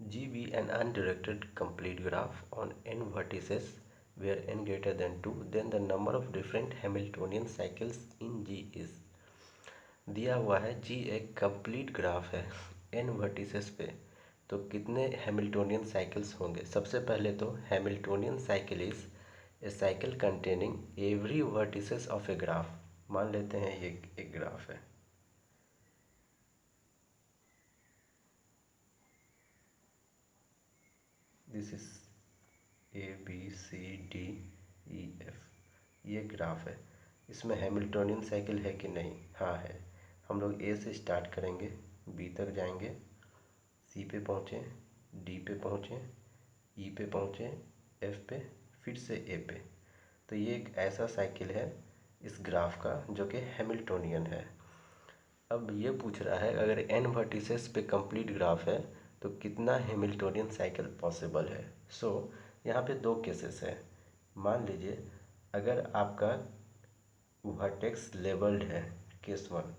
G be an undirected complete graph on n vertices where n greater than 2, then the number of different Hamiltonian cycles in G is। दिया हुआ है G एक complete graph है n vertices पे, तो कितने Hamiltonian cycles होंगे। सबसे पहले तो Hamiltonian cycle is a cycle containing every vertices of a graph. मान लेते हैं ये एक ग्राफ है, दिस इज ABCDEF, ये ग्राफ है। इसमें हैमिल्टोनियन साइकिल है कि नहीं? हाँ है। हम लोग ए से स्टार्ट करेंगे, बी तक जाएंगे, सी पे पहुँचे, डी पे पहुँचे, ई पे पहुँचे, एफ पे, फिर से ए पे। तो ये एक ऐसा साइकिल है इस ग्राफ का जो कि हैमिल्टोनियन है। अब ये पूछ रहा है अगर n वर्टिसेस पे कंप्लीट ग्राफ है तो कितना हैमिल्टोनियन साइकिल पॉसिबल है। यहाँ पे दो केसेस है। मान लीजिए अगर आपका वर्टेक्स लेबल्ड है, केस वन।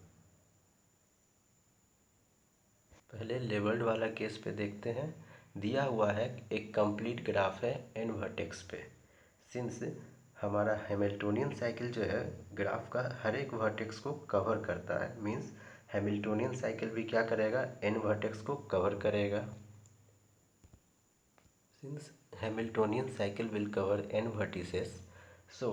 पहले लेबल्ड वाला केस पे देखते हैं। दिया हुआ है एक कंप्लीट ग्राफ है n वर्टेक्स पे। सिंस हमारा हैमिल्टोनियन साइकिल जो है ग्राफ का हर एक वर्टेक्स को कवर करता है, मींस हैमिल्टोनियन साइकिल भी क्या करेगा, n वर्टेक्स को कवर करेगा। Since Hamiltonian cycle will cover n vertices, so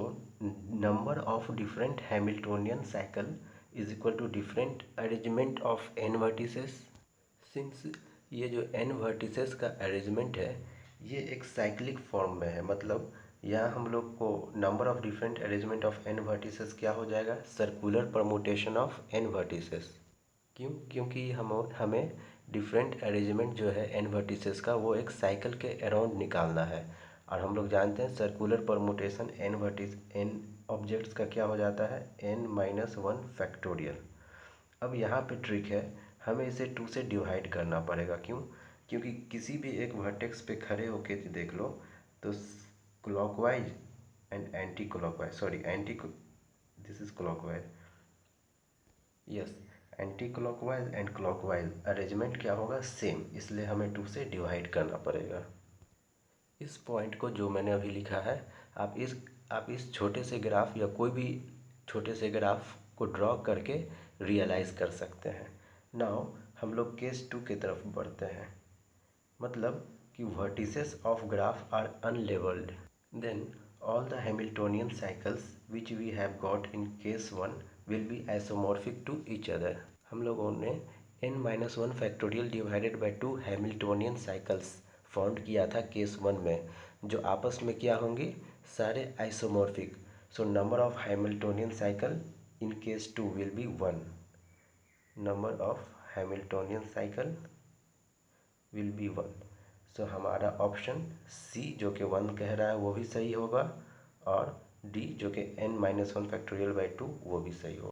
number of different Hamiltonian cycle is equal to different arrangement of n vertices। Since ये जो n vertices का अरेंजमेंट है ये एक साइक्लिक फॉर्म में है, मतलब यहाँ हम लोग को number of different arrangement of n vertices क्या हो जाएगा, circular permutation of n vertices। क्योंकि हमें डिफरेंट अरेंजमेंट जो है n वर्टिसेस का वो एक साइकिल के अराउंड निकालना है। और हम लोग जानते हैं सर्कुलर परमुटेशन n ऑब्जेक्ट्स का क्या हो जाता है, n-1 फैक्टोरियल। अब यहाँ पे ट्रिक है, हमें इसे 2 से डिवाइड करना पड़ेगा। क्योंकि किसी भी एक वर्टेक्स पे खड़े होके देख लो तो clockwise and anti clockwise, sorry this is clockwise, yes, anti clockwise and clockwise arrangement क्या होगा, सेम, इसलिए हमें 2 से डिवाइड करना पड़ेगा। इस पॉइंट को जो मैंने अभी लिखा है आप इस छोटे से ग्राफ या कोई भी छोटे से ग्राफ को ड्रॉ करके रियलाइज़ कर सकते हैं। नाउ हम लोग केस 2 की तरफ बढ़ते हैं, मतलब कि vertices of graph are unlabelled, then all the Hamiltonian cycles which we have got in case 1 will be isomorphic to each other। हम लोगों ने n-1 factorial divided by 2 Hamiltonian cycles found किया था केस 1 में, जो आपस में क्या होंगी, सारे isomorphic. So number of Hamiltonian cycle in case 2 will be 1। Number of Hamiltonian cycle will be 1। सो हमारा ऑप्शन सी जो कि 1 कह रहा है वो भी सही होगा, और डी जो कि n-1 फैक्टोरियल बाई 2 वो भी सही होगा।